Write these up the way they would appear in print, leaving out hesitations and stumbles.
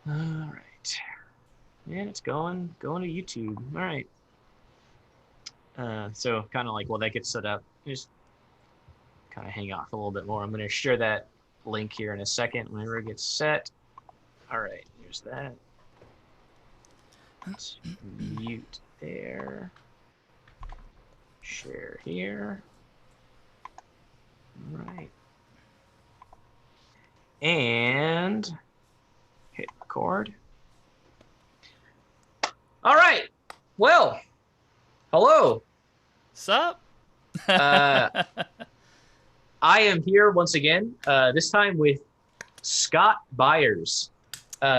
All right. And it's going to YouTube. All right. So kind of like while that gets set up, just kind of hang off a little bit more. I'm going to share that link here in a second whenever it gets set. All right. Here's that. Let's mute there. Share here. All right. And hit record. All right. Well, hello. Sup? Uh, I am here once again, this time with Scott Byers.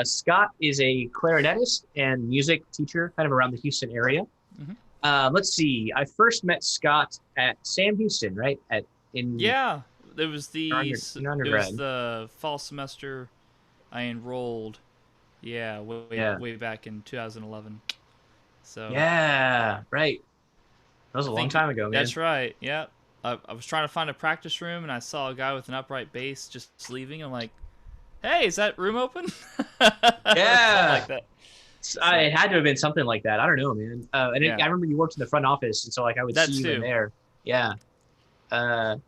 Scott is a clarinetist and music teacher kind of around the Houston area. Mhm. Let's see. I first met Scott at Sam Houston, right? In Yeah, it was in it was undergrad. the fall semester I enrolled. Yeah, Yeah. way back in 2011. So Yeah. Right. That was I a long think time ago, man. that's right. Yeah, I was trying to find a practice room and I saw a guy with an upright bass just leaving. I'm like, hey, is that room open? Something Yeah. like that. It So had to have been something like that. I don't know, man. yeah, I remember you worked in the front office, and so like I would see that you in too. there. Yeah.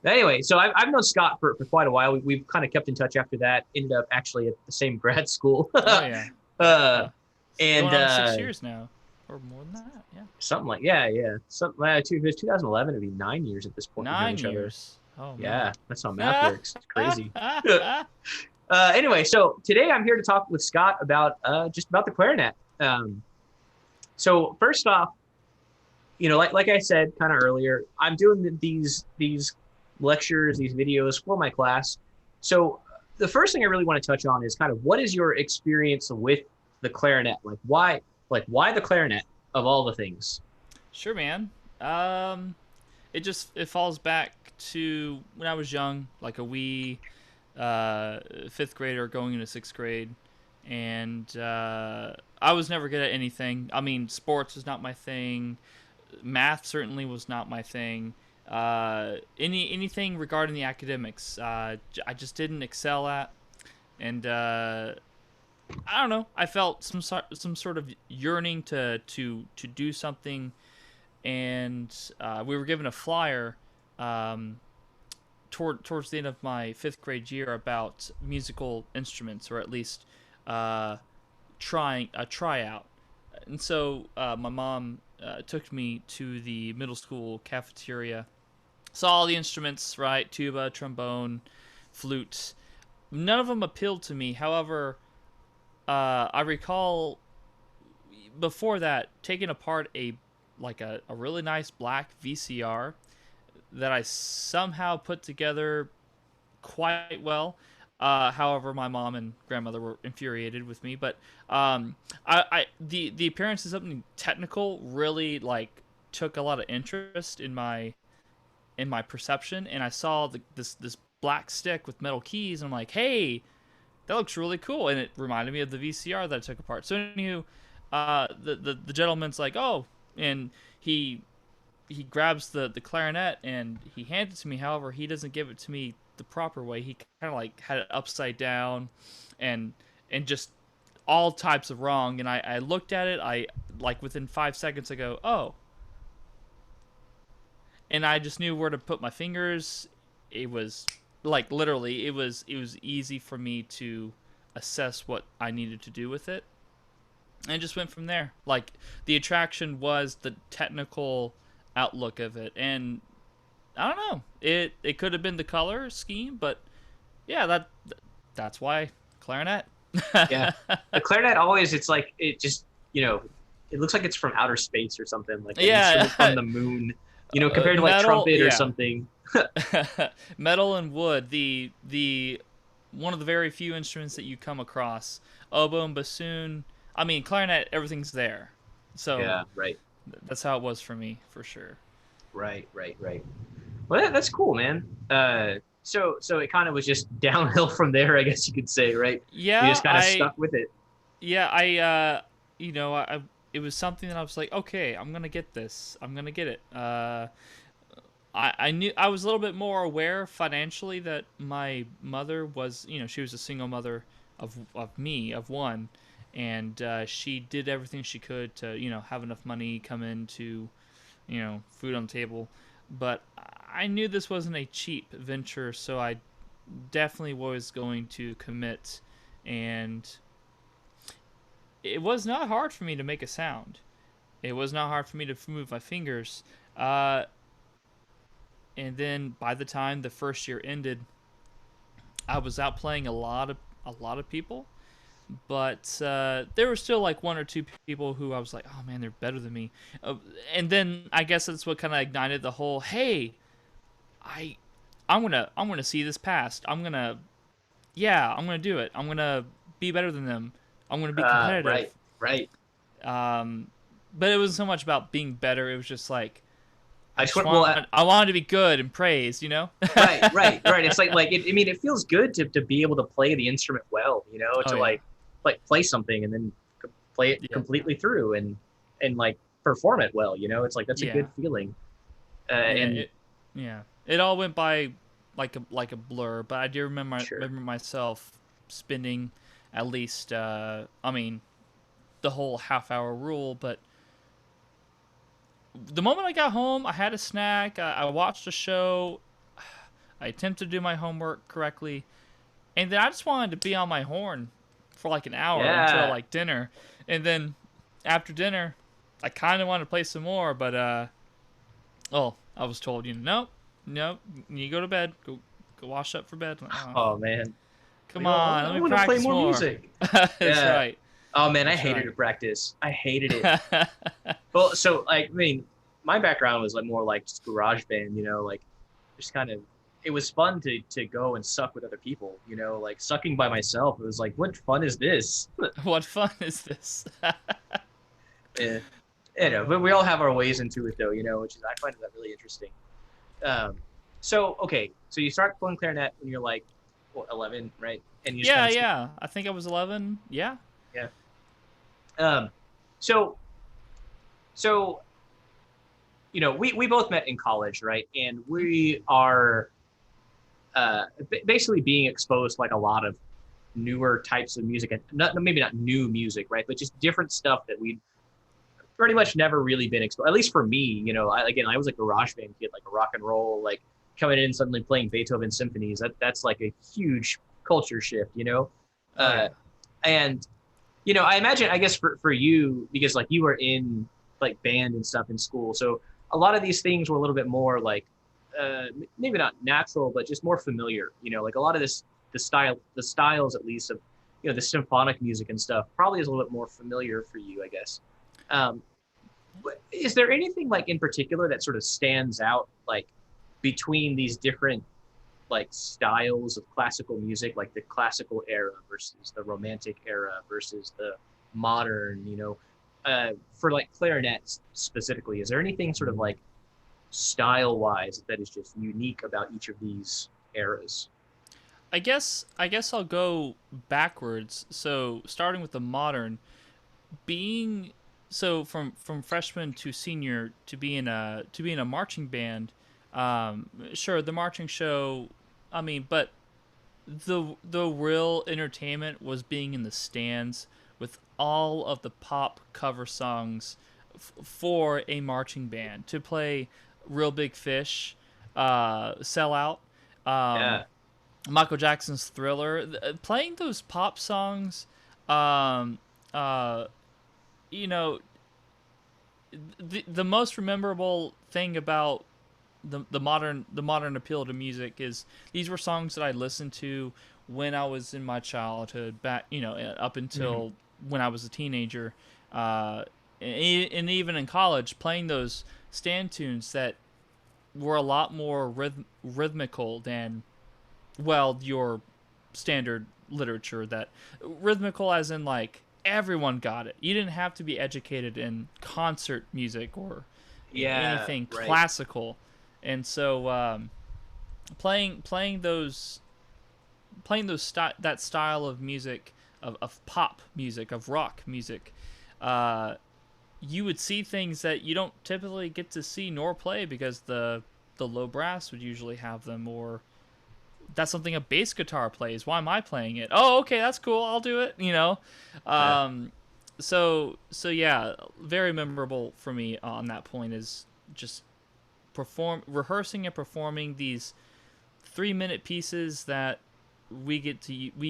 Anyway, so I've known Scott for quite a while. We've kind of kept in touch after that. Ended up actually at the same grad school. Oh yeah, uh, yeah. It's and going on 6 years now, or more than that. Yeah, something like yeah. Something if it was 2011, it'd be 9 years at this point we've known nine each other. years. Oh man. Yeah, that's how math works. It's crazy. Anyway, so today I'm here to talk with Scott about just about the clarinet. So first off, like I said kind of earlier, I'm doing these lectures, these videos for my class. So the first thing I really want to touch on is kind of what is your experience with the clarinet? Like why the clarinet of all the things? Sure, man. Um, it falls back to when I was young, like a wee fifth grader going into sixth grade, and I was never good at anything. I mean, sports was not my thing. Math certainly was not my thing. Anything regarding the academics, I just didn't excel at, and I don't know. I felt some sort of yearning to do something, and we were given a flyer um, towards the end of my fifth grade year about musical instruments, or at least uh, trying a tryout. And so my mom took me to the middle school cafeteria, saw all the instruments, right? Tuba, trombone, flute. None of them appealed to me. However, I recall before that taking apart a really nice black VCR that I somehow put together quite well. However, my mom and grandmother were infuriated with me, but the appearance of something technical really like took a lot of interest in my perception, and I saw this black stick with metal keys, and I'm like, hey, that looks really cool, and it reminded me of the VCR that I took apart. So anywho, the gentleman's like, oh, and he grabs the clarinet and he hands it to me. However, he doesn't give it to me the proper way. He kind of like had it upside down, and just all types of wrong. And I looked at it. I like within 5 seconds I go, oh, and I just knew where to put my fingers. It was like literally it was easy for me to assess what I needed to do with it, and it just went from there. Like the attraction was the technical outlook of it, and I don't know. It could have been the color scheme, but yeah, that's why clarinet. Yeah, the clarinet always it's like it just it looks like it's from outer space or something like an instrument from Yeah, the moon. Compared to like metal. trumpet or Yeah, something. metal and wood. The one of the very few instruments that you come across. Oboe and bassoon. I mean, clarinet. Everything's there. So Yeah, right. that's how it was for me, for sure. Right. Well, that's cool, man. So it kind of was just downhill from there, I guess you could say, right? You Yeah, just kind of stuck with it. you know, it was something that I was like, okay, I'm gonna get this. I'm gonna get it. I knew I was a little bit more aware financially that my mother was, she was a single mother of one, and she did everything she could to have enough money come in to food on the table. But I knew this wasn't a cheap venture, so I definitely was going to commit, and it was not hard for me to make a sound. It was not hard for me to move my fingers. Uh, and then by the time the first year ended, I was out playing a lot of people, but there were still like one or two people who I was like, oh man, they're better than me. And then I guess that's what kind of ignited the whole, hey, I I'm gonna see this past. I'm gonna do it. I'm gonna be better than them. I'm gonna be competitive. Right, right. Um, but it wasn't so much about being better. It was just like I just want, well, I wanted to be good and praised. right, right, right. It's like it, I mean, it feels good to be able to play the instrument well, Oh to yeah, like play something and then play it yeah, completely through and like perform it well. It's like that's a yeah, good feeling. yeah. And Yeah. It all went by like a blur, but I do sure, remember myself spending at least I mean the whole half-hour rule, but the moment I got home, I had a snack, I watched a show, I attempted to do my homework correctly, and then I just wanted to be on my horn for like an hour until yeah. like dinner. And then after dinner, I kind of wanted to play some more, but oh, I was told, no, no, you go to bed, go wash up for bed. Like, oh, Oh man, come like, oh, on, let I me want to play practice more more. music. That's Yeah. right. Oh man, I That's hated right. to practice. I hated it. Well, so like, I mean, my background was like more like just garage band, like just kind of, it was fun to go and suck with other people, like sucking by myself. It was like, what fun is this? What fun is this? Eh, but we Oh. all have our ways into it though, which is, I find that really interesting. Um, so, okay. So you start playing clarinet when you're like, what, 11, right? And you just kind Yeah, of stick, yeah. I think I was 11. Yeah. yeah. Um, so, so, we both met in college, right? And we are, basically being exposed to like a lot of newer types of music, and maybe not new music, right? But just different stuff that we pretty much never really been exposed. At least for me, I was a garage band kid, like a rock and roll, like coming in and suddenly playing Beethoven symphonies. That's like a huge culture shift. Oh Uh, yeah. and I imagine, I guess for you, because like you were in like band and stuff in school, so a lot of these things were a little bit more like uh, maybe not natural, but just more familiar. Like a lot of this, the styles at least of the symphonic music and stuff probably is a little bit more familiar for you, I guess. Um, is there anything like in particular that sort of stands out like between these different like styles of classical music, like the classical era versus the romantic era versus the modern, for like clarinet specifically, is there anything sort of like style wise that is just unique about each of these eras? I guess I'll go backwards. So starting with the modern, being so from freshman to senior to be in a marching band. Sure, the marching show. I mean, but the real entertainment was being in the stands with all of the pop cover songs for a marching band to play Real Big Fish, Sell Out, um, Yeah, Michael Jackson's Thriller. Playing those pop songs, um, uh, you know, the most memorable thing about the modern appeal to music is these were songs that I listened to when I was in my childhood, back up mm-hmm. until when I was a teenager, and even in college, playing those stand tunes that were a lot more rhythmical than, well, your standard literature. That rhythmical as in like everyone got it. You didn't have to be educated in concert music or Yeah, anything right. classical. And so playing that style of music, of pop music, of rock music, uh, you would see things that you don't typically get to see nor play because the low brass would usually have them, or that's something a bass guitar plays. Why am I playing it? Oh, okay, that's cool. I'll do it. Yeah. So yeah, very memorable for me on that point is just rehearsing and performing these 3-minute pieces that we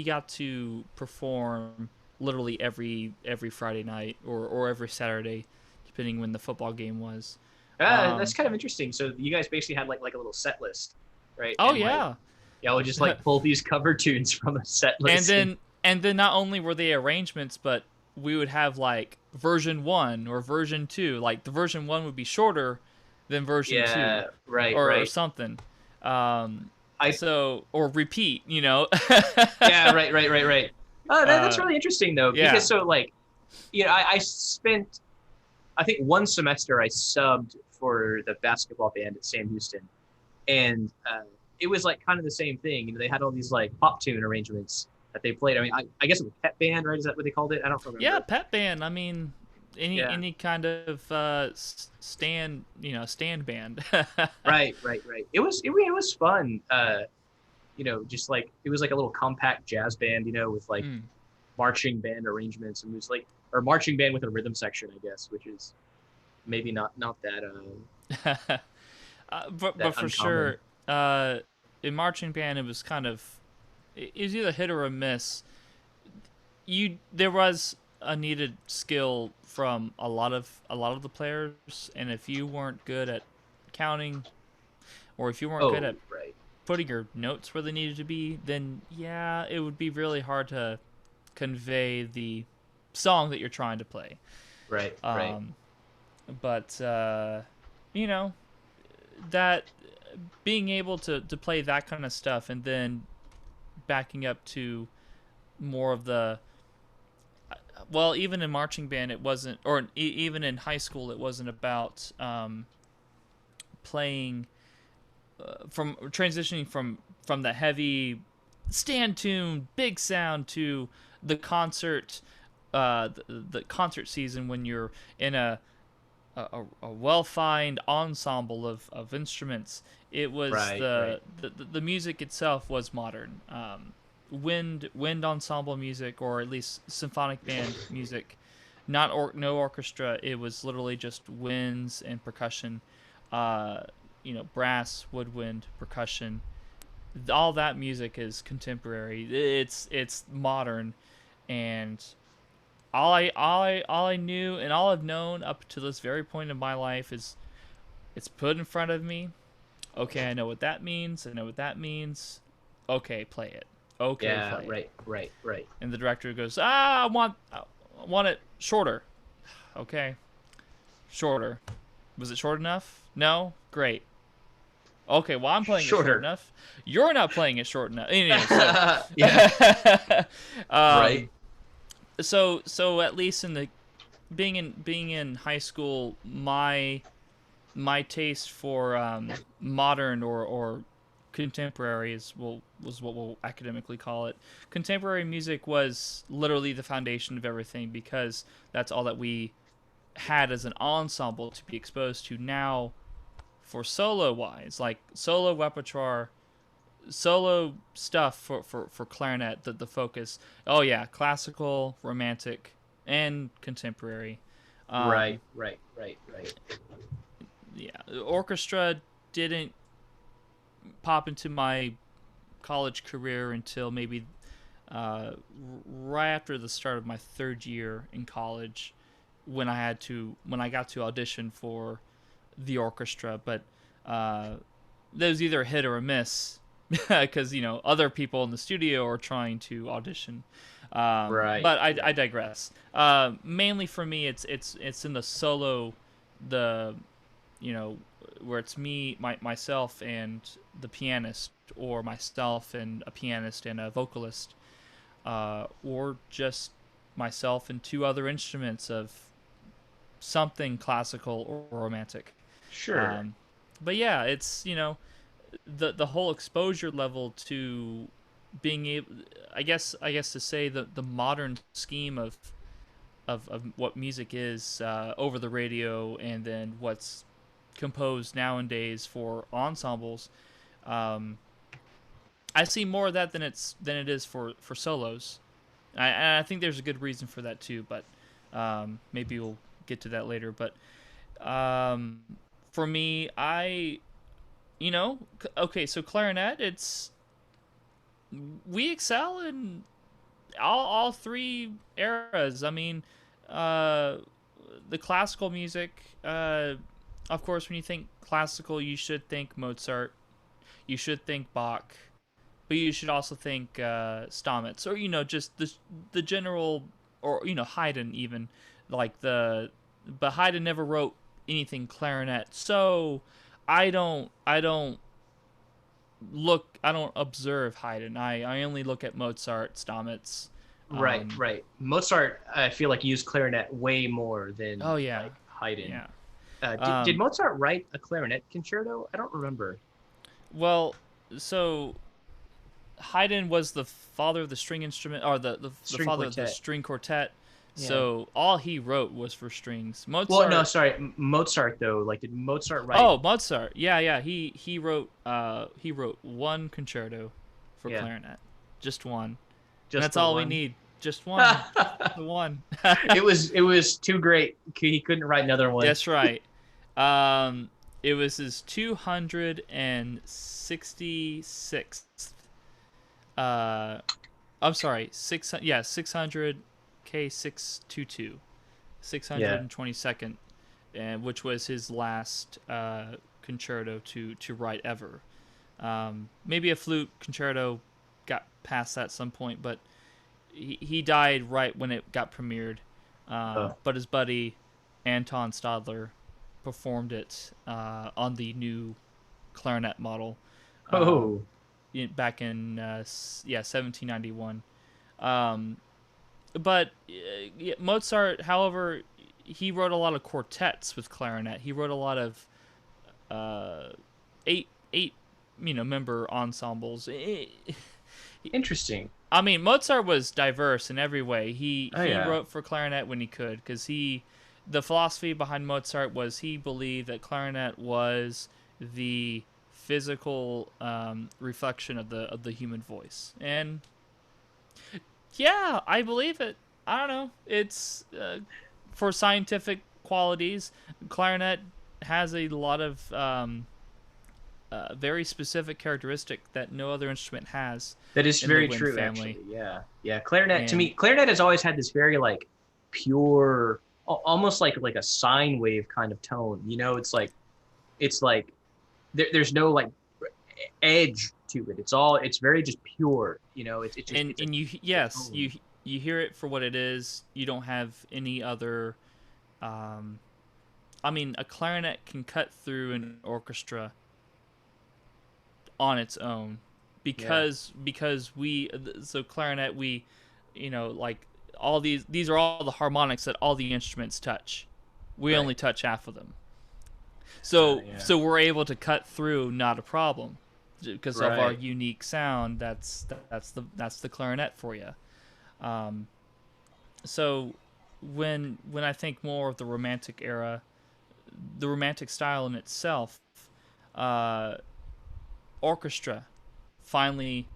got to perform literally every Friday night or every Saturday, depending when the football game was. That's Um, kind of interesting. So you guys basically had like a little set list, right? oh And like, yeah, yeah, we'll just like pull these cover tunes from a set and list. then not only were they arrangements, but we would have like version 1 or version 2. Like the version 1 would be shorter than version 2, Yeah, right, or right. something. Um, I so or repeat, Yeah, right, right, right, right. That's uh, really interesting though, because yeah. so like, I spent, I think one semester I subbed for the basketball band at Sam Houston, and it was like kind of the same thing. They had all these like pop tune arrangements that they played. I mean, I guess it was pep band, right? Is that what they called it? I don't Yeah, remember. pep band. I mean, any Yeah, any kind of stand, stand band. right, right, right. It was fun. Just like it was like a little compact jazz band, with like Mm. marching band arrangements, and it was like, or marching band with a rhythm section, I guess, which is maybe not But that for uncommon. sure, in marching band, it was either hit or a miss. There was a needed skill from a lot of the players, and if you weren't good at counting, or if you weren't good Oh, at right, putting your notes where they needed to be, then yeah, it would be really hard to convey the song that you're trying to play. right, right. Um, but you know that being able to play that kind of stuff, and then backing up to more of the, well, even in marching band it wasn't, or even in high school it wasn't about playing from transitioning from the heavy stand tune big sound to the concert, the concert season when you're in a well-fined ensemble of instruments. It was Right, right. the music itself was modern. Wind ensemble music, or at least symphonic band music, no orchestra. It was literally just winds and percussion, uh, brass, woodwind, percussion. All that music is contemporary. It's modern, and all I knew and all I've known up to this very point in my life is it's put in front of me. Okay, I know what that means. I know what that means. Okay, play it. Okay, Yeah, play it. right, right, right. And the director goes, I want it shorter. Okay, shorter. Was it short enough? No, great. Okay, well I'm playing it short Shorter. enough. You're not playing it short enough. Anyway, so, Yeah, um, right. so at least in the being in high school, my taste for modern or contemporary was what we'll academically call it. Contemporary music was literally the foundation of everything, because that's all that we had as an ensemble to be exposed to. Now, for solo wise, like solo repertoire, solo stuff for clarinet, the focus. Oh yeah, classical, romantic, and contemporary. Um, Right, right, right, right. yeah, the orchestra didn't pop into my college career until maybe right after the start of my third year in college, when I got to audition for the orchestra. But there was either a hit or a miss because other people in the studio are trying to audition. Right, But I right. digress. Mainly for me, it's in the solo, the you know where it's myself and the pianist, or myself and a pianist and a vocalist, or just myself and two other instruments of something classical or romantic. Sure. um, but yeah, it's the whole exposure level to being able, I guess to say the modern scheme of what music is over the radio, and then what's composed nowadays for ensembles. um, I see more of that than it is for solos. And I think there's a good reason for that too, but maybe we'll get to that later. But um, for me, okay, so clarinet, we excel in all three eras. I mean, uh, the classical music. Of course, when you think classical, you should think Mozart. You should think Bach, but you should also think Stamitz, or just the general, or Haydn even, like but Haydn never wrote anything clarinet, so I don't observe Haydn. I only look at Mozart, Stamitz. Right, right. Mozart, I feel like used clarinet way more than Oh yeah, like Haydn. yeah. Did Mozart write a clarinet concerto? I don't remember. Well, so Haydn was the father of the string instrument, or the String father of the quartet. string quartet. Yeah. So all he wrote was for strings. Well, no, Mozart. sorry, Mozart though. Like, did Mozart write? Oh, Mozart. Yeah, yeah. He wrote one concerto for Yeah, clarinet, just one, and just that's the all we one. need. Just one, the one. It was too great. He couldn't write another one. That's right. Um, it was his 266th. I'm sorry, 600 K 622, Yeah. 622nd, and which was his last concerto to write ever. Maybe a flute concerto got past that at some point, but he died right when it got premiered. Oh. But his buddy Anton Stadler performed it on the new clarinet model Oh. back in 1791. Um, but Mozart, however, he wrote a lot of quartets with clarinet. He wrote a lot of uh, eight member ensembles. Interesting. I mean, Mozart was diverse in every way. He Oh he yeah. wrote for clarinet when he could, because the philosophy behind Mozart was he believed that clarinet was the physical reflection of the human voice. And yeah, I believe it. I don't know. It's for scientific qualities. Clarinet has a lot of very specific characteristic that no other instrument has That is in the very wind true, family. actually. Yeah. Yeah. Clarinet to And me, clarinet has always had this very like pure, almost like a sine wave kind of tone. It's like there's no like edge to it. It's very just pure. It's just and it's a yes, tone. you hear it for what it is. You don't have any other. Um, I mean, a clarinet can cut through an orchestra on its own, Yeah. because clarinet, we, like, all these are all the harmonics that all the instruments touch. We Right. only touch half of them. So Yeah. so we're able to cut through, not a problem, because of our Right. unique sound. That's the clarinet for you. Um, so when I think more of the Romantic era, the Romantic style in itself, uh, orchestra finally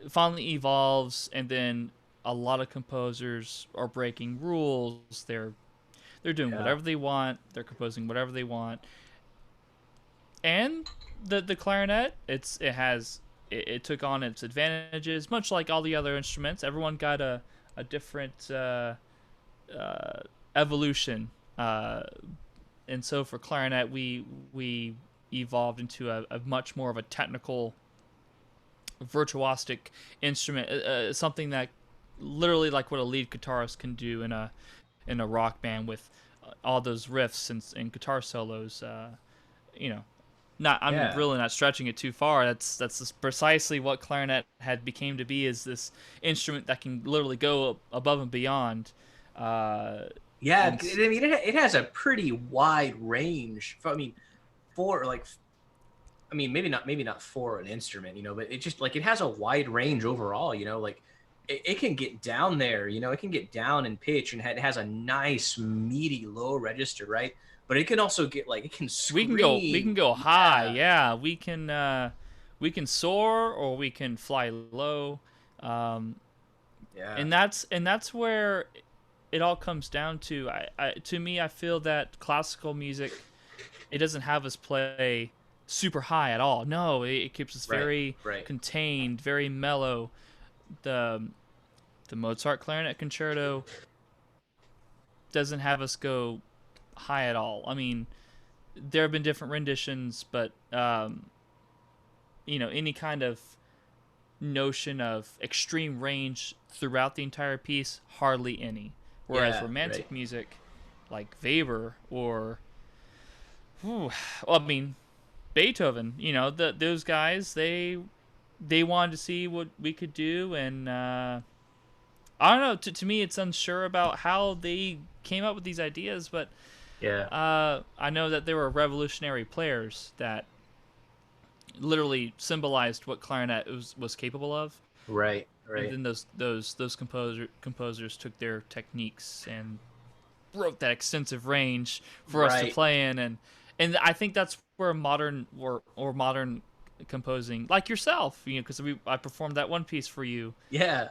evolves, and then a lot of composers are breaking rules. They're doing Yeah. whatever they want. They're composing whatever they want. And the clarinet, it took on its advantages, much like all the other instruments. Everyone got a different evolution, and so for clarinet, we evolved into a much more of a technical, virtuosic instrument, something that literally like what a lead guitarist can do in a rock band, with all those riffs and guitar solos. You know, not I'm Yeah. really not stretching it too far. That's precisely what clarinet had became to be, is this instrument that can literally go above and beyond. Uh, Yeah. and I mean, it has a pretty wide range. I mean, for like, I mean, maybe not for an instrument, but it just like it has a wide range overall. Like it can get down there. It can get down in pitch, and it has a nice meaty low register, right? But it can also get like it can we can go scream. high. Yeah. Yeah, we can soar or we can fly low, um, Yeah. and that's where it all comes down to. To me, I feel that classical music, it doesn't have us play super high at all. No, it keeps us Right. very Right. contained, very mellow. The Mozart Clarinet Concerto doesn't have us go high at all. I mean, there have been different renditions, but any kind of notion of extreme range throughout the entire piece, hardly any. Whereas Yeah. Right. romantic music, like Weber or, well, I mean, Beethoven, those guys, they wanted to see what we could do, and I don't know. To me, it's unsure about how they came up with these ideas, but Yeah. I know that there were revolutionary players that literally symbolized what clarinet was capable of, Right. and Right. then those composers took their techniques and wrote that extensive range for us to Right. play in, and I think that's where modern or modern composing, like yourself, because I performed that one piece for you, Yeah.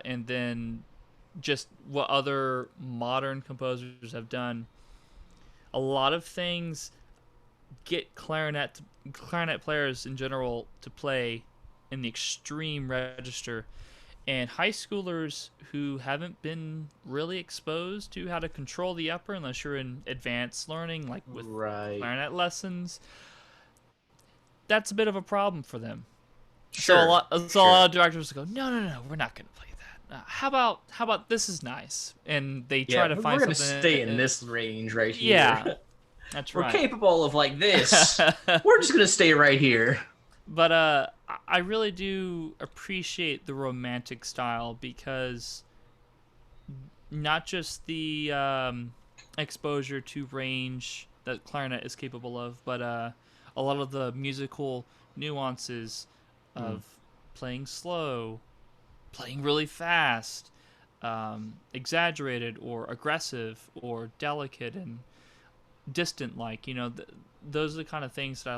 and then just what other modern composers have done. A lot of things get clarinet players in general to play in the extreme register, and high schoolers who haven't been really exposed to how to control the upper unless you're in advanced learning like with Right. clarinet lessons, that's a bit of a problem for them. Sure. So a Sure. lot of directors go, no, no, no, we're not going to play that. How about this is nice, and they try Yeah. to We're find gonna something. stay in this range right here. Yeah, that's We're right. capable of like this. We're just gonna stay right here. But I really do appreciate the romantic style because not just the exposure to range that clarinet is capable of, but a lot of the musical nuances Mm. of playing slow, playing really fast, exaggerated or aggressive or delicate and distant. Like those are the kind of things that I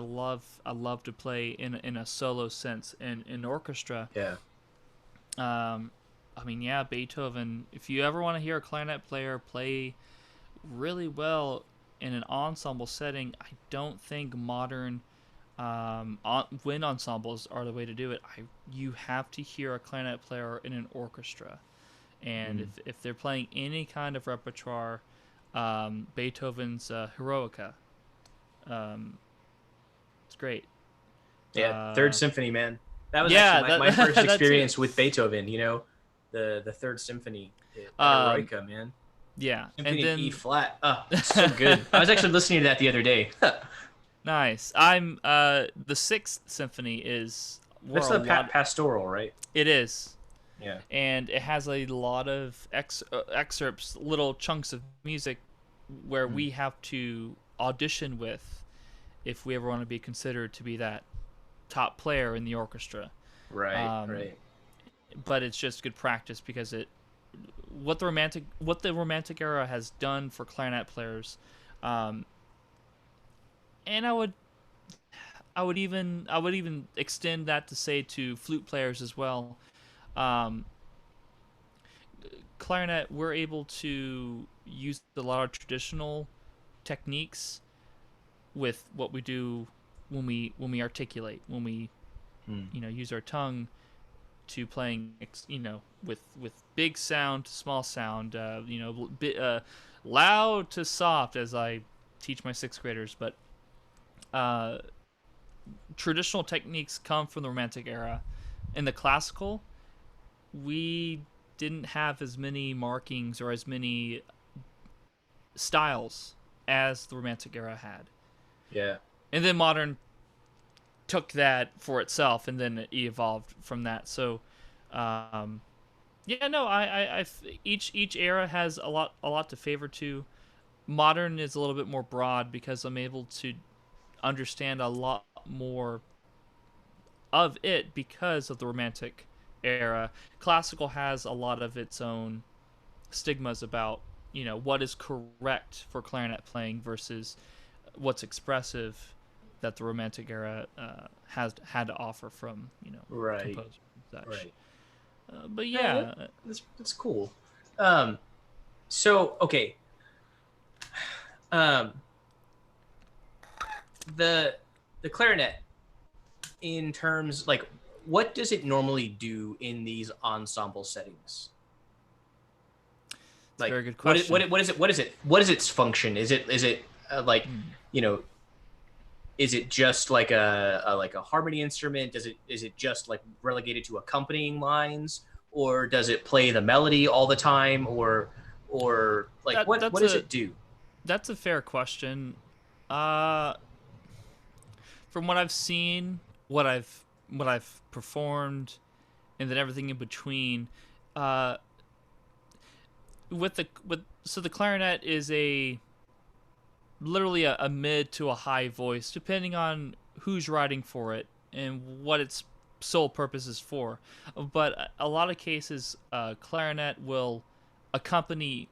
love to play in a solo sense in orchestra. Yeah. I mean, yeah, Beethoven. If you ever want to hear a clarinet player play really well in an ensemble setting, I don't think modern wind ensembles are the way to do it. You have to hear a clarinet player in an orchestra, and Mm. if they're playing any kind of repertoire, Beethoven's Heroica, um, it's great. Yeah. Third Uh, Symphony, man. That was actually yeah, my first that too. experience with Beethoven. The Third Symphony, the Um, Heroica, man. yeah, and Symphony in E then flat. Oh, it's so good. I was actually listening to that the other day. nice. I'm the Sixth Symphony is where That's a the lot. pastoral, right? It is, Yeah. and it has a lot of excerpts, little chunks of music where Mm. we have to audition with if we ever want to be considered to be that top player in the orchestra. Right. Um, Right. but it's just good practice because it what the romantic era has done for clarinet players, um, and I would even extend that to say to flute players as well. Um, Clarinet, we're able to use a lot of traditional techniques with what we do when we articulate, when we Mm. use our tongue to playing with big sound to small sound, loud to soft, as I teach my sixth graders. But uh, traditional techniques come from the romantic era. In the classical, we didn't have as many markings or as many styles as the romantic era had, Yeah. and then modern took that for itself, and then it evolved from that. So um, yeah, no, each era has a lot to favor to. Modern is a little bit more broad because I'm able to understand a lot more of it because of the romantic era. Classical has a lot of its own stigmas about what is correct for clarinet playing versus what's expressive that the Romantic era had to offer from Right. composers and such. Right. But Yeah, yeah, that's cool. Um, so okay, um, the the clarinet in terms like what does it normally do in these ensemble settings? it's a Like very good question. what is its function? Is it like Hmm. you know is it just like a harmony instrument? Is it just like relegated to accompanying lines, or does it play the melody all the time, or like That what that's does a it do? that's a fair question. Uh, from what I've seen, what I've performed, and then everything in between, uh, so the clarinet is literally a mid to a high voice, depending on who's writing for it and what its sole purpose is for. But a lot of cases, clarinet will accompany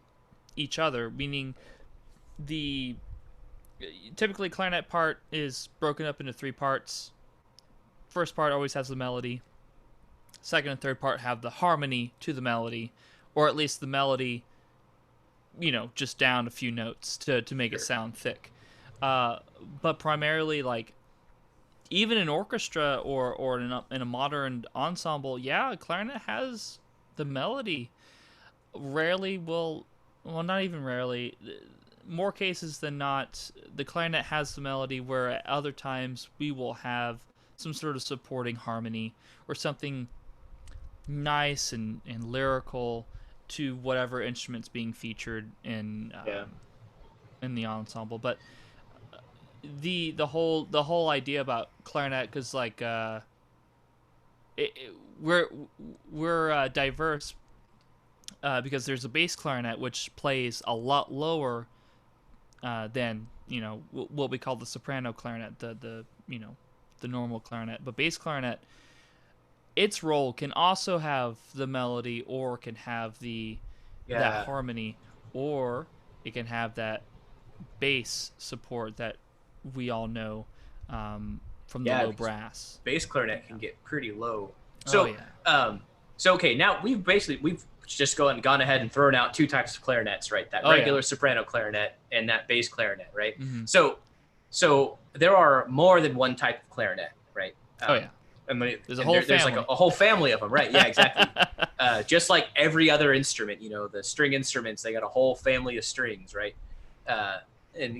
each other, meaning the typically clarinet part is broken up into three parts. First part always has the melody. Second and third part have the harmony to the melody, or at least the melody, just down a few notes to make it Sure. sound thick. Uh, but primarily, like, even in orchestra or in a modern ensemble, yeah, clarinet has the melody. Rarely will, well, not even rarely, more cases than not, the clarinet has the melody, where at other times we will have some sort of supporting harmony or something nice and lyrical to whatever instrument's being featured Yeah. in the ensemble. But the whole idea about clarinet, because like it, it- we're we're diverse, because there's a bass clarinet which plays a lot lower than what we call the soprano clarinet, the normal clarinet. But bass clarinet, its role can also have the melody, or can have that Yeah. harmony, or it can have that bass support that we all know, from the Yeah, low because brass. bass clarinet Yeah. can get pretty low. Oh So, yeah. okay, now we've just gone ahead and thrown out two types of clarinets, right? That Oh yeah. regular soprano clarinet and that bass clarinet, right? Hmm. So there are more than one type of clarinet, right? Oh yeah. There's a And whole there's like a, family. a whole family of them, right? Yeah, exactly. Just like every other instrument, the string instruments, they got a whole family of strings, right? Uh, and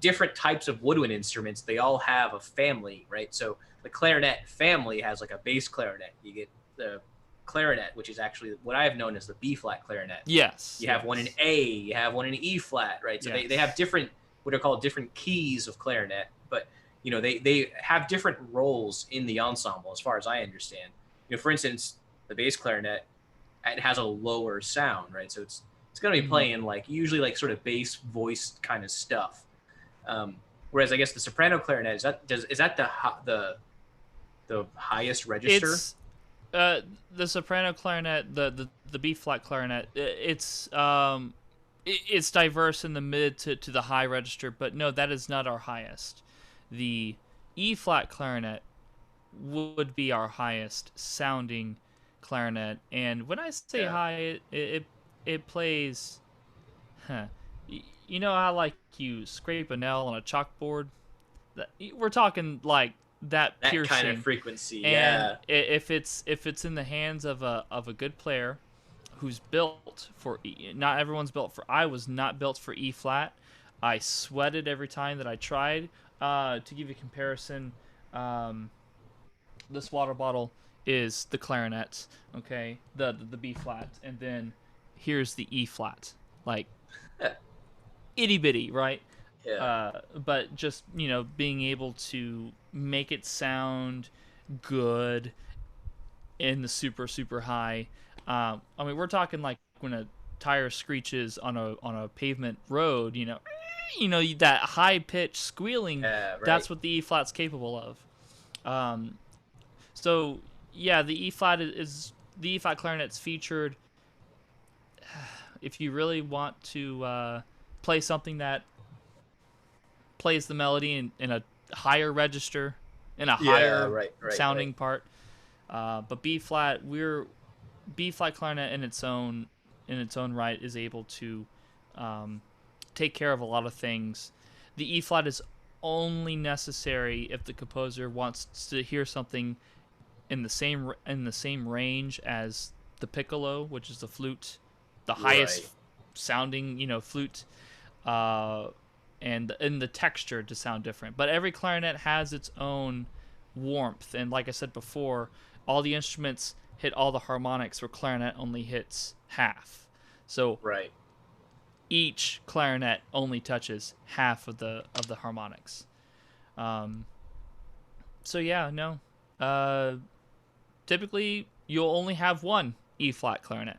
different types of woodwind instruments, they all have a family, right? So the clarinet family has like a bass clarinet. You get the clarinet, which is actually what I have known as the B flat clarinet. Yes. You have one in A, you have one in E flat, right? So they have different, what are called different keys of clarinet, but they have different roles in the ensemble as far as I understand. For instance, the bass clarinet, it has a lower sound, right? So it's going to be Hmm. playing like usually like sort of bass voice kind of stuff. Whereas I guess the soprano clarinet is that the highest register? It's the soprano clarinet, the B flat clarinet. It's diverse in the mid to the high register, but no, that is not our highest. The E flat clarinet would be our highest sounding clarinet, and when I say Yeah. high, it plays. Huh, you know how, like, you scrape a nail on a chalkboard? We're talking like that That kind of piercing. frequency, And yeah. if it's in the hands of a good player who's built for not everyone's built for. I was not built for E flat. I sweated every time that I tried. To give you a comparison, um, this water bottle is the clarinet, okay, the B flat, and then here's the E flat, like itty bitty, right? Yeah. But just being able to make it sound good in the super super high. I mean, we're talking like when a tire screeches on a pavement road. That high pitched squealing. Yeah, right. That's what the E flat's capable of. Um, so yeah, the E flat clarinet's featured. If you really want to play something that plays the melody in a higher register and a Yeah, higher right, sounding part. But B flat clarinet in its own right is able to take care of a lot of things. The E flat is only necessary if the composer wants to hear something in the same range as the piccolo, which is the flute, the highest sounding, flute, and the texture to sound different. But every clarinet has its own warmth, and like I said before, all the instruments hit all the harmonics, where clarinet only hits half. So each clarinet only touches half of the harmonics. So yeah, no. Typically, you'll only have one E flat clarinet.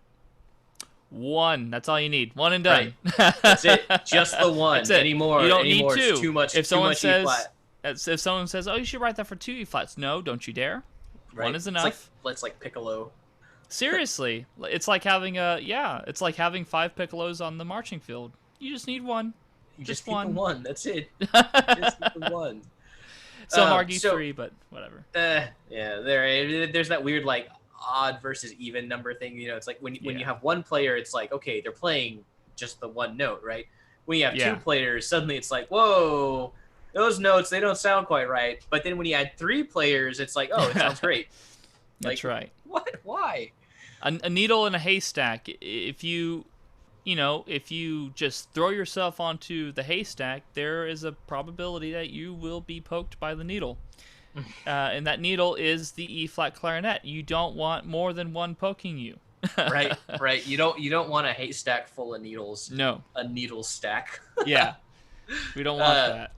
One. That's all you need. One and done. Right. That's it. Just the one. That's it. Anymore. You don't anymore. need two. It's too much. If someone too much says, if someone says, "Oh, you should write that for 2 E flats," no, don't you dare. Right. One is enough. It's like piccolo. Seriously, it's like having it's like having 5 piccolos on the marching field. You just need one. You just keep the one. That's it. Just keep the one. Some argue 3, but whatever. Yeah, there's that weird like odd versus even number thing. It's like when you have one player, it's like, okay, they're playing just the one note, right? When you have 2 players, suddenly it's like, whoa, those notes, they don't sound quite right. But then when you add 3 players, it's like, oh, it sounds great. That's right. What? Why? A needle in a haystack. If you just throw yourself onto the haystack, there is a probability that you will be poked by the needle. And that needle is the E flat clarinet. You don't want more than one poking you. Right. You don't want a haystack full of needles. No. A needle stack. Yeah. We don't want that.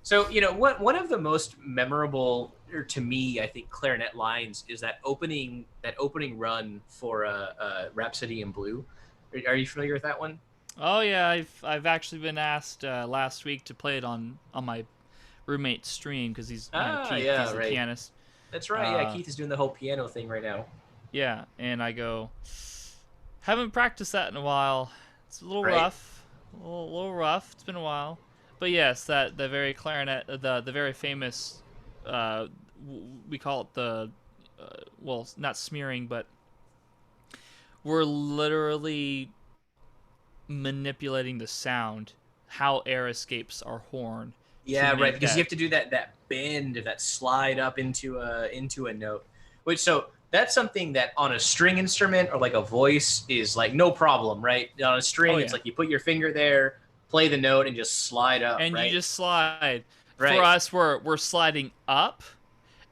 So, one of the most memorable, or to me, I think, clarinet lines is that opening run for Rhapsody in Blue. Are you familiar with that one? Oh yeah, I've actually been asked last week to play it on my roommate's stream, because he's Keith, he's a pianist. That's right. Yeah, Keith is doing the whole piano thing right now. Yeah, and I go, haven't practiced that in a while. It's a little rough, a little rough. It's been a while, but yes, the very clarinet, the very famous, we call it the, well, not smearing, but we're literally manipulating the sound, how air escapes our horn. Yeah, right. Because you have to do that bend, that slide up into a note. So that's something that on a string instrument or like a voice is like no problem, right? On a string, it's like you put your finger there, play the note, and just slide up. And you just slide. Right. For us, we're sliding up,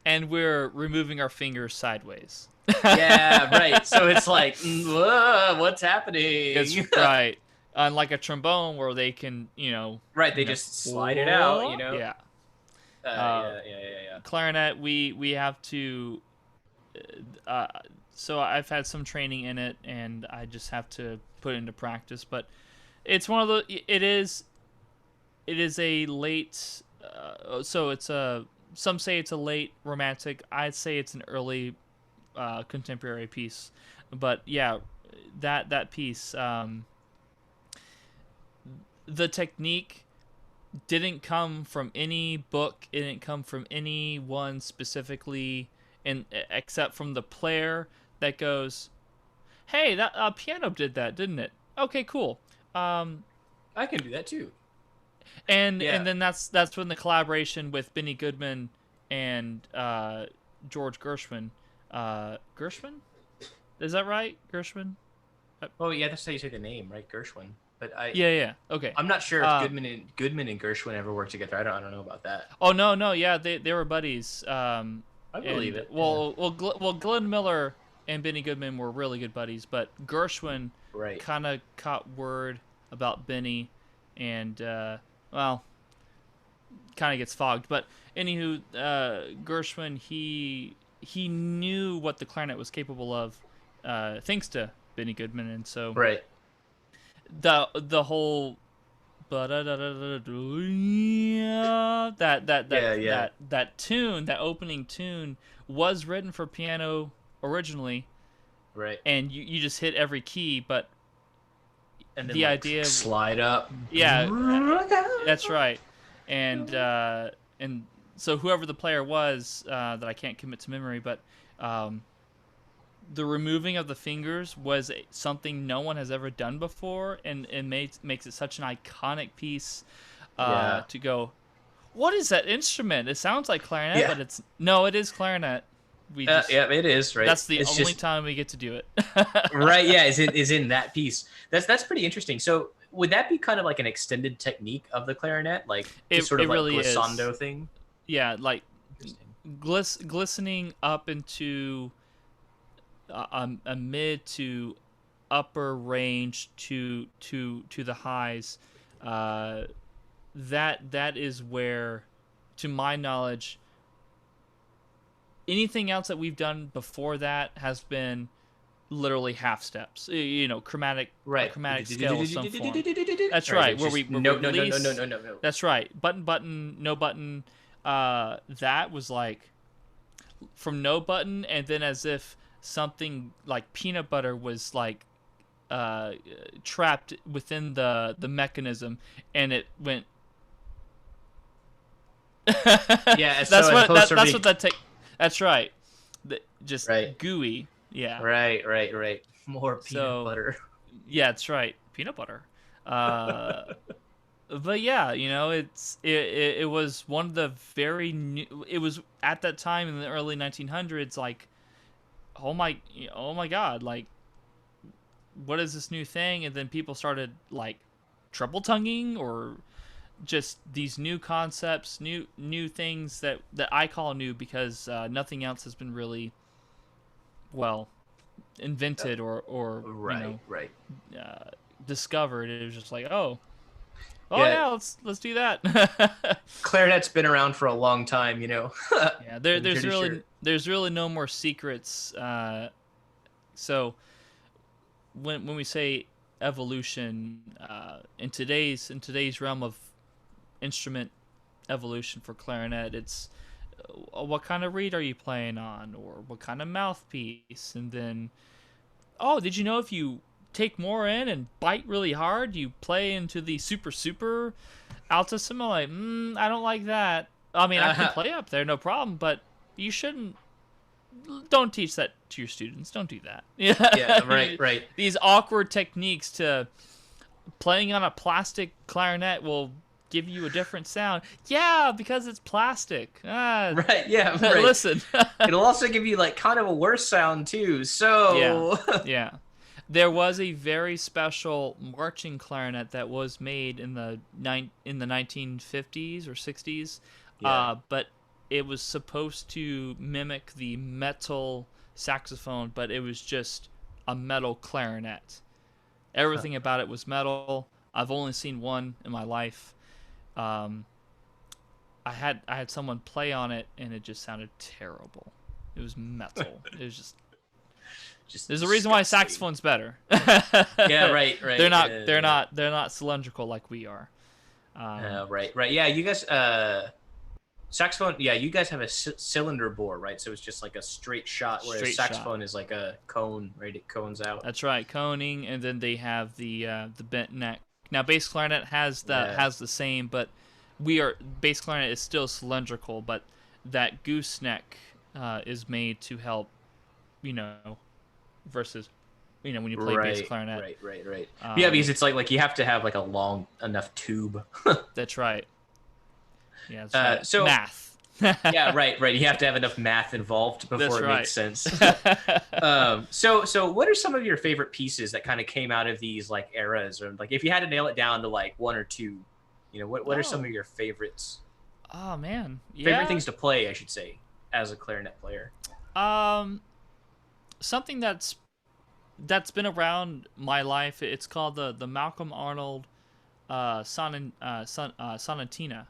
and we're removing our fingers sideways. Yeah, right. So it's like, what's happening? It's right. Unlike a trombone where they can, right, they just slide it out, Yeah. Yeah. Clarinet, we have to. So I've had some training in it, and I just have to put it into practice. But it's one of the. It is a late. So it's a. Some say it's a late romantic. I'd say it's an early contemporary piece. But yeah, that piece. The technique didn't come from any book. It didn't come from anyone specifically, except from the player that goes, "Hey, that piano did that, didn't it? Okay, cool. I can do that too." And then that's when the collaboration with Benny Goodman and George Gershwin. Gershwin? Is that right? Gershwin? Oh yeah, that's how you say the name, right? Gershwin. But yeah. Okay. I'm not sure if Goodman and Gershwin ever worked together. I don't know about that. Oh no, yeah, they were buddies. I believe it. Well, Glenn Miller and Benny Goodman were really good buddies, but Gershwin kind of caught word about Benny, and kind of gets fogged. But anywho, Gershwin he knew what the clarinet was capable of, thanks to Benny Goodman, and so the whole that tune, that opening tune, was written for piano originally, right? And you just hit every key, but and then the idea of, slide up, that's right, and so whoever the player was, that I can't commit to memory, but the removing of the fingers was something no one has ever done before, and it makes it such an iconic piece Yeah. to go, what is that instrument? It sounds like clarinet, Yeah. but it is clarinet. We just Yeah, it is, right? That's the It's only just time we get to do it. right, yeah, is in that piece. That's pretty interesting. So would that be kind of like an extended technique of the clarinet, like this sort It of like really is. glissando thing? Yeah, like Interesting. glistening up into a mid to upper range to the highs. Uh, that is where, to my knowledge, anything else that we've done before that has been literally half steps. You know, a Right. chromatic scale of some form. That's Right. right. It's just no, We no, no, no, no, release. no, no, no. That's right. Button, no button. That was like from no button, and then as if something like peanut butter was like trapped within the mechanism, and it went. Yeah. So That's what that take. That's right. Just right. gooey. Yeah. Right. Right. Right. More peanut So butter. yeah, that's right. Peanut butter. Uh, but yeah, you know, it was one of the very new. It was at that time in the early 1900s, like, oh my God, like, what is this new thing? And then people started like treble tonguing, or just these new concepts, new things that I call new, because nothing else has been really well invented or you Right. know, Right. discovered. It was just like, oh Yeah. yeah, let's do that. Clarinet's been around for a long time, you know. Yeah, I'm pretty sure. there's really no more secrets. So when we say evolution, in today's realm of instrument evolution for clarinet, it's what kind of reed are you playing on, or what kind of mouthpiece, and then, oh, did you know if you take more in and bite really hard, you play into the super altissimo? Like, I don't like that. I mean, I can play up there, no problem, but you shouldn't. Don't teach that to your students. Don't do that. Yeah. Right. Right. These awkward techniques to playing on a plastic clarinet will give you a different sound. Yeah, because it's plastic. Right. Yeah. Right. Listen. It'll also give you like kind of a worse sound too. Yeah, So yeah. There was a very special marching clarinet that was made in the 1950s or 60s, yeah. but it was supposed to mimic the metal saxophone, but it was just a metal clarinet. Everything about it was metal. I've only seen one in my life. Um, I had someone play on it, and it just sounded terrible. It was metal. It was just. Just There's a reason why disgusting. saxophone's better. Yeah. Right. Right. They're not cylindrical like we are. Right. Right. Yeah. You guys. Saxophone. Yeah. You guys have a cylinder bore, right? So it's just like a straight shot, whereas Straight saxophone shot. is like a cone, right? It cones out. That's right, coning, and then they have the bent neck. Now, bass clarinet Yeah. has the same, but bass clarinet is still cylindrical, but that gooseneck is made to help, you know, versus, you know, when you play bass Right. clarinet. Right. Right. Right. Yeah, Um, because it's like you have to have like a long enough tube. that's right. Yeah, that's right. So Math. yeah, right, right. You have to have enough math involved before That's it right. makes sense. So what are some of your favorite pieces that kind of came out of these like eras, or like if you had to nail it down to like one or two, you know, what are some of Oh. your favorites? Oh man. Favorite Yeah. things to play, I should say, as a clarinet player. Um, something that's been around my life. It's called the Malcolm Arnold sonatina,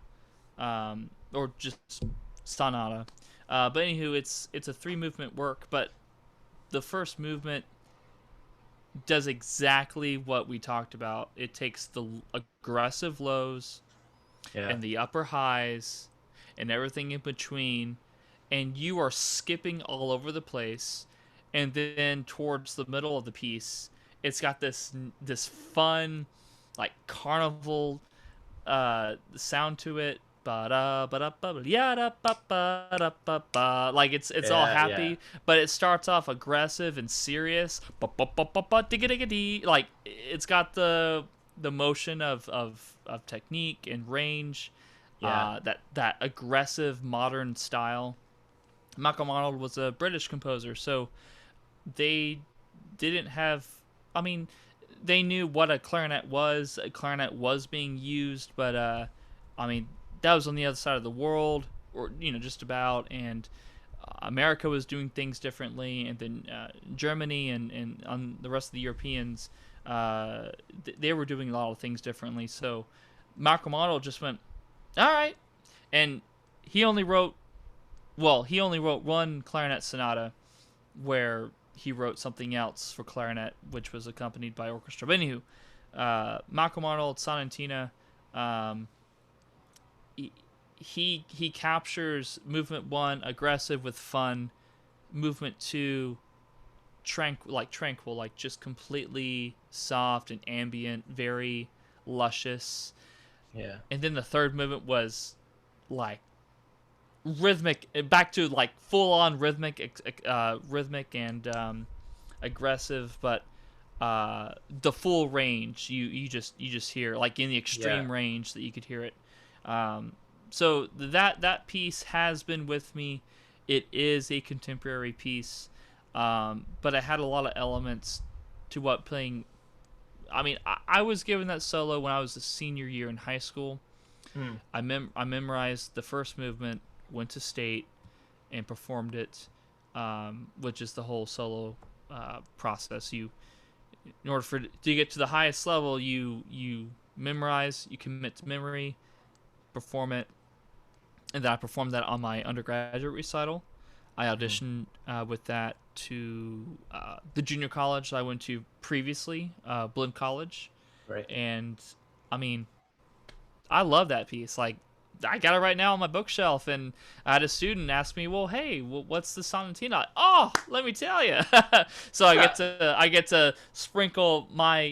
or just sonata. But anywho, it's a three movement work, but the first movement does exactly what we talked about. It takes the aggressive lows Yeah. and the upper highs and everything in between, and you are skipping all over the place. And then towards the middle of the piece, it's got this fun, like carnival sound to it. ba da ba da ba ya da ba ba da ba ba. Like it's all Yeah, yeah, happy, but it starts off aggressive and serious. Ba ba ba ba ba digga digga dee. Like it's got the motion of technique and range, yeah, that aggressive modern style. Malcolm Arnold was a British composer, so they didn't have. I mean, they knew what a clarinet was. A clarinet was being used, but I mean, that was on the other side of the world, or just about. And America was doing things differently, and then Germany and on the rest of the Europeans, they were doing a lot of things differently. So Malcolm Arnold just went, all right, and he only wrote. Well, he only wrote one clarinet sonata where he wrote something else for clarinet, which was accompanied by orchestra. But anywho, Malcolm Arnold, Sonatina, um, he captures movement one aggressive with fun, movement two tranquil, like just completely soft and ambient, very luscious, yeah, and then the third movement was like rhythmic, back to like full on rhythmic and aggressive, but the full range you just hear, like in the yeah. extreme range that you could hear it. Um, so that piece has been with me. It is a contemporary piece, but it had a lot of elements to what playing. I mean, I was given that solo when I was a senior year in high school. Hmm. I memorized the first movement, went to state, and performed it, which is the whole solo process. In order to get to the highest level, you memorize, you commit to memory, perform it, and then I performed that on my undergraduate recital. I Hmm. auditioned with that to the junior college that I went to previously, Blim College, Right. and I mean, I love that piece. Like, I got it right now on my bookshelf, and I had a student ask me, "Well, hey, what's the sonatina?" Oh, let me tell you. So I get to sprinkle my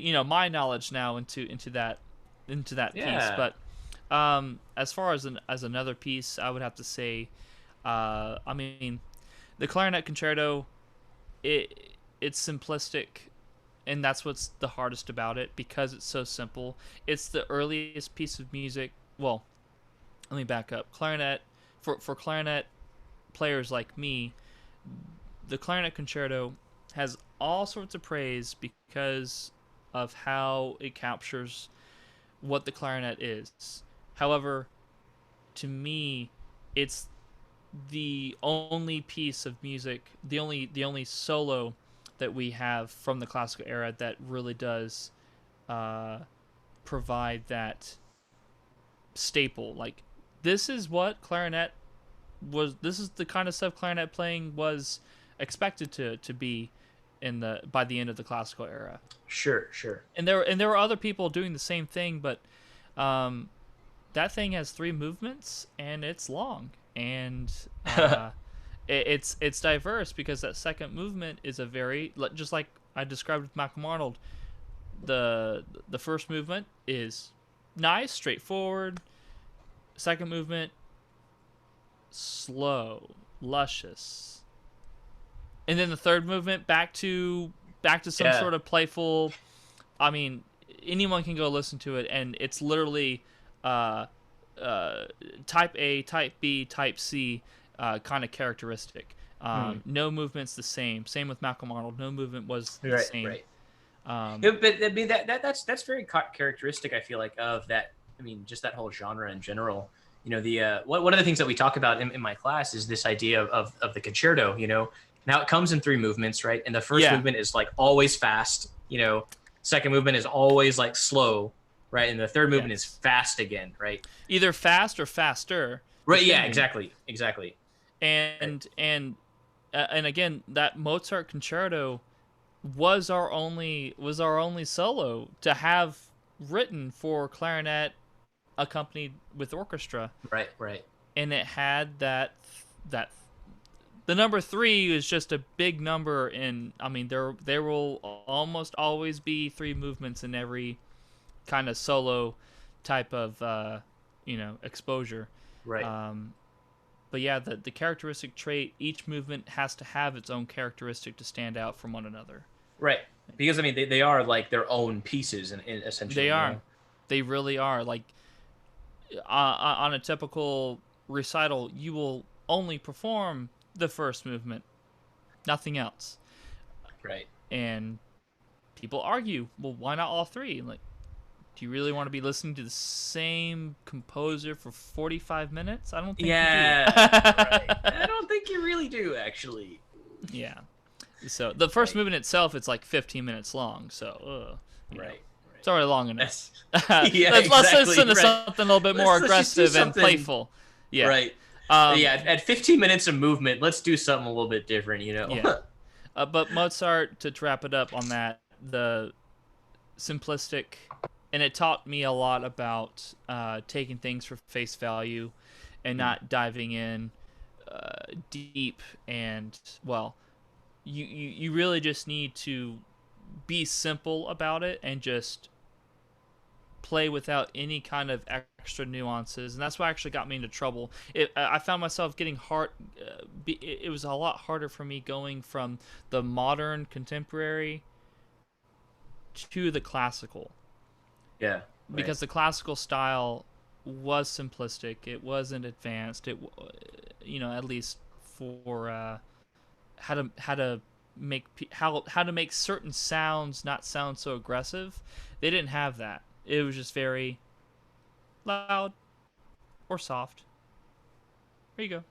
knowledge now into that piece. Yeah. But as far as another piece, I would have to say, I mean, the clarinet concerto, it's simplistic, and that's what's the hardest about it because it's so simple. It's the earliest piece of music. Well, let me back up. Clarinet, for clarinet players like me, the clarinet concerto has all sorts of praise because of how it captures what the clarinet is. However, to me, it's the only piece of music, the only solo that we have from the classical era that really does uh, provide that staple. Like, this is what clarinet was. This is the kind of stuff clarinet playing was expected to be in the by the end of the classical era. Sure, sure. And there were other people doing the same thing, but um, that thing has three movements and it's long, and it's diverse because that second movement is a very, just like I described with Malcolm Arnold. The first movement is nice, straightforward. Second movement, slow, luscious, and then the third movement back to some Yeah. sort of playful. I mean, anyone can go listen to it, and it's literally uh, uh, type A, type B, type C kind of characteristic. Hmm. No movement's the same. Same with Malcolm Arnold. No movement was the Right, same. right. Um, Yeah, but I mean that's very characteristic. I feel like of that. I mean, just that whole genre in general. The one of the things that we talk about in my class is this idea of the concerto. Now it comes in three movements, right? And the first yeah. movement is like always fast. Second movement is always like slow, right? And the third movement is Yes. fast again, right? Either fast or faster, Right. Yeah. depending. Exactly. Exactly. Right. And again, that Mozart concerto was our only solo to have written for clarinet accompanied with orchestra, Right. Right. and it had that the number three is just a big number. In I mean, there will almost always be three movements in every kind of solo type of exposure. Right. But yeah, the characteristic trait, each movement has to have its own characteristic to stand out from one another. Right. Because I mean, they are like their own pieces, and They essentially, you are. know. They really are. Like on a typical recital, you will only perform the first movement, nothing else. Right. And people argue, well, why not all three? Like, do you really want to be listening to the same composer for 45 minutes? I don't think you do. Yeah. Right. I don't think you really do, actually. Yeah. So the first Right. movement itself, it's like 15 minutes long. So, Right. it's already long enough. Yeah, Let's exactly. listen to Right. something a little bit more Let's just do aggressive and something. playful. Yeah. Right. Um, Yeah. At 15 minutes of movement, let's do something a little bit different. You know. yeah. But Mozart, to wrap it up on that, the simplistic, and it taught me a lot about taking things for face value and not diving in deep. And, well, you really just need to be simple about it and just play without any kind of extra nuances, and that's what actually got me into trouble. I found myself getting hard. It was a lot harder for me going from the modern contemporary to the classical, Yeah. because the classical style was simplistic. It wasn't advanced. At least for how to make certain sounds not sound so aggressive. They didn't have that. It was just very loud or soft. There you go.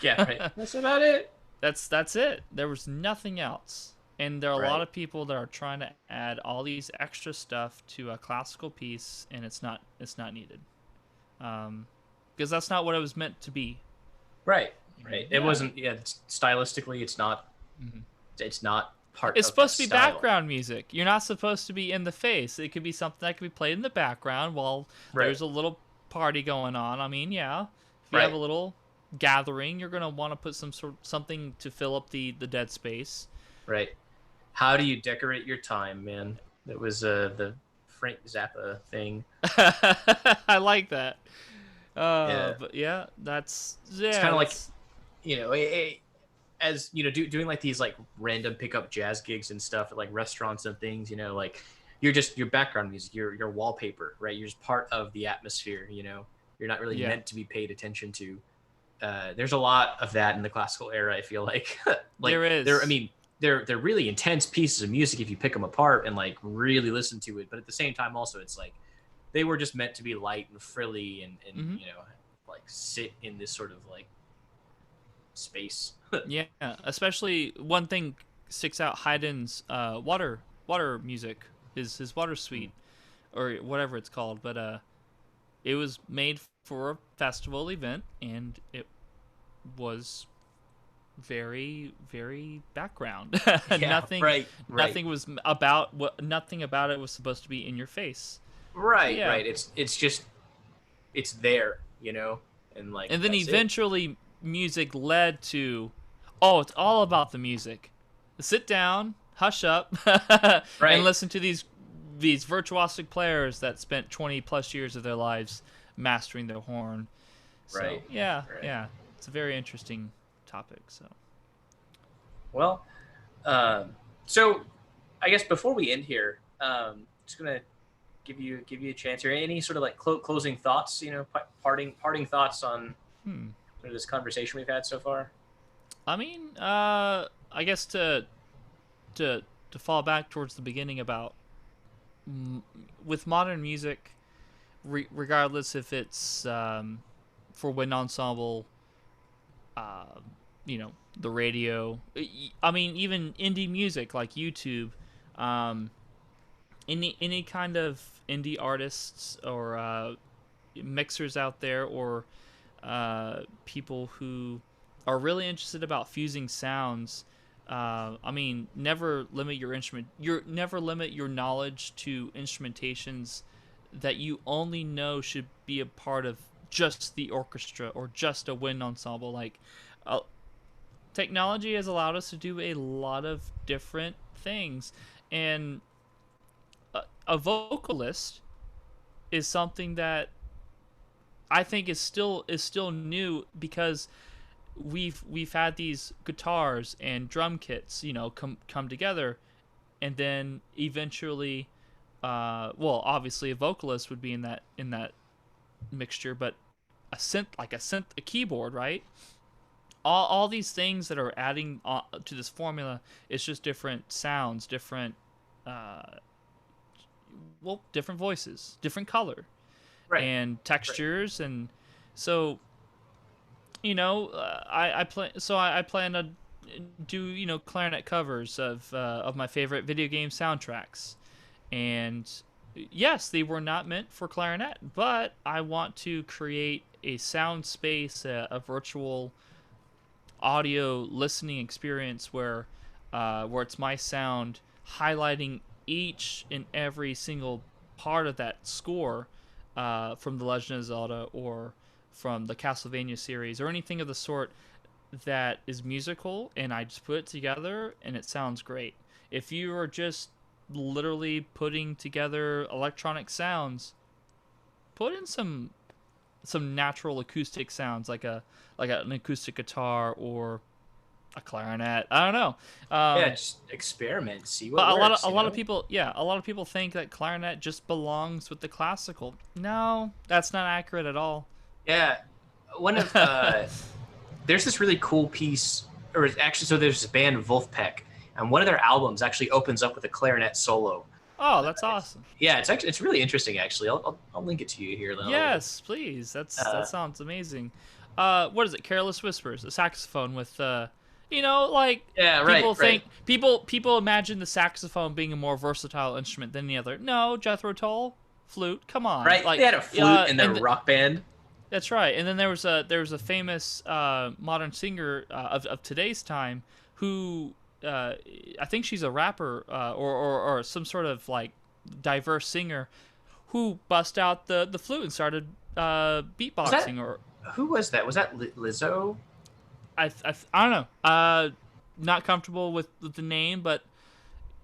Yeah. Right. That's about it. That's it. There was nothing else. And there are a lot Right. of people that are trying to add all these extra stuff to a classical piece, and it's not needed. Because that's not what it was meant to be. Right. Right. It Yeah. wasn't. Yeah. Stylistically, it's not. Mhm. It's not part It's of that supposed to be style. background music. You're not supposed to be in the face. It could be something that could be played in the background while Right. there's a little party going on. I mean, yeah, if you have a little gathering, you're gonna want to put something to fill up the dead space. Right. How do you decorate your time, man? That was the Frank Zappa thing. I like that. Yeah. But yeah, that's It's kind of like, as you know, doing like these like random pickup jazz gigs and stuff at like restaurants and things. Like you're just your background music, your wallpaper, right? You're just part of the atmosphere. You're not really meant to be paid attention to. There's a lot of that in the classical era. I feel like, there is. I mean, they're really intense pieces of music if you pick them apart and like really listen to it. But at the same time, also it's like they were just meant to be light and frilly and like sit in this sort of like space. Yeah, especially one thing sticks out: Haydn's water music, his water suite, or whatever it's called. But it was made for a festival event, and it was very, very background. Yeah, nothing right. nothing was about what nothing about it was supposed to be in your face. Right, Yeah. right. It's just it's there, and like And then that's it. eventually music led to, oh, it's all about the music. Sit down, hush up, Right. and listen to these virtuosic players that spent 20 plus years of their lives mastering their horn. So, Right. yeah, Right. yeah. It's a very interesting topic. So, Well, so I guess before we end here, just gonna give you a chance here. Any sort of like closing thoughts? Parting thoughts on sort of this conversation we've had so far. I mean, I guess to fall back towards the beginning about with modern music, regardless if it's for wind ensemble, the radio. I mean, even indie music like YouTube, any kind of indie artists or mixers out there, or people who are really interested about fusing sounds. I mean, never limit your knowledge to instrumentations that you only know should be a part of just the orchestra or just a wind ensemble. Like, technology has allowed us to do a lot of different things, and a vocalist is something that I think is still new because we've had these guitars and drum kits, come together, and then eventually, well, obviously a vocalist would be in that mixture, but a keyboard, right? All these things that are adding to this formula is just different sounds, different, uh, different voices, different color, Right. and Right. textures, and so I plan to do clarinet covers of my favorite video game soundtracks, and yes, they were not meant for clarinet, but I want to create a sound space, a virtual audio listening experience where it's my sound highlighting each and every single part of that score, from The Legend of Zelda or from the Castlevania series or anything of the sort that is musical, and I just put it together and it sounds great. If you are just literally putting together electronic sounds, put in some natural acoustic sounds like an acoustic guitar or a clarinet. I don't know. Yeah, just experiment, see what But works, a lot of people, yeah, a lot of people think that clarinet just belongs with the classical. No, that's not accurate at all. Yeah, one of there's this really cool piece, or actually, so there's this band Wolfpack, and one of their albums actually opens up with a clarinet solo. Oh, that's awesome. Yeah, it's really interesting actually. I'll link it to you here in a little bit. Yes, please. That sounds amazing. What is it? Careless Whispers, a saxophone with like Yeah, people think right. people imagine the saxophone being a more versatile instrument than the other. No, Jethro Tull, flute. Come on, Right, like they had a flute in their and rock band. that's right. And then there was a famous modern singer of today's time who I think she's a rapper, or some sort of like diverse singer who bust out the flute and started Was that beatboxing. Or who was that? Was that Lizzo? I don't know. Not comfortable with the name, but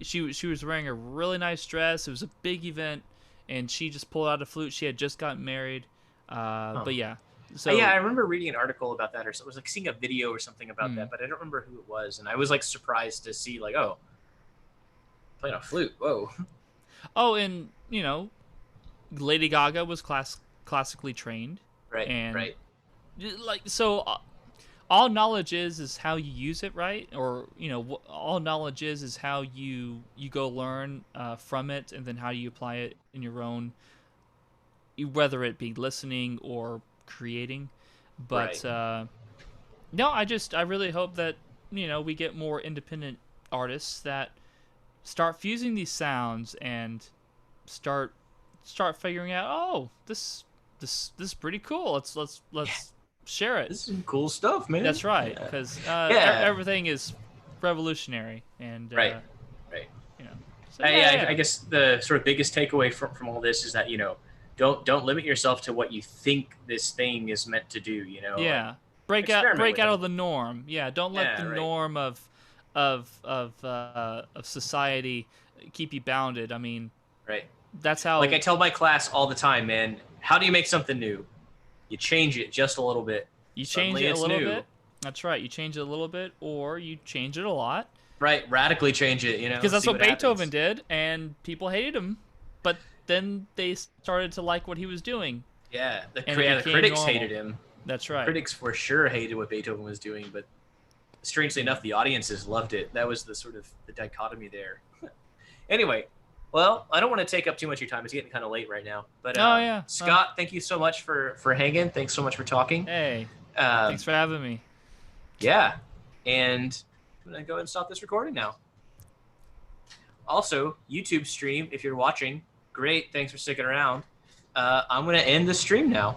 she was wearing a really nice dress. It was a big event, and she just pulled out a flute. She had just gotten married. Huh. But yeah, Yeah, so I remember reading an article about that, or so it was like seeing a video or something about mm. that, but I don't remember who it was, and I was like surprised to see like, oh, playing a flute. Whoa. Oh, and Lady Gaga was classically trained, Right, and right, like so. All knowledge is how you use it, right? Or all knowledge is how you go learn from it, and then how you apply it in your own, whether it be listening or creating. But right. no, I really hope that we get more independent artists that start fusing these sounds and start figuring out, oh, this is pretty cool. Let's share it. This is some cool stuff, man. That's right, Yeah. because Yeah. everything is revolutionary, and Right. Right. you know. So yeah. I guess the sort of biggest takeaway from all this is that don't limit yourself to what you think this thing is meant to do. Like Yeah, break experiment with out it. of the norm. Yeah, don't let Yeah. the Right. norm of society keep you bounded. I mean, Right. that's Like I how tell my class all the time, man. How do you make something new? You change it just a little bit. you change Suddenly it a it's little new. bit. That's right. You change it a little bit, or you change it a lot, Right. Radically change it. because that's See what Beethoven happens. did, and people hated him, but then they started to like what he was doing, Yeah. and it The became critics normal. hated him. That's right. Critics for sure hated what Beethoven was doing, but strangely enough, the audiences loved it. That was the sort of the dichotomy there. Anyway, well, I don't want to take up too much of your time. It's getting kind of late right now. But Oh yeah. Scott, thank you so much for hanging. Thanks so much for talking. Hey, Um, thanks for having me. yeah, and I'm gonna go ahead and stop this recording now. Also, YouTube stream if you're watching. Great, thanks for sticking around. I'm gonna end the stream now.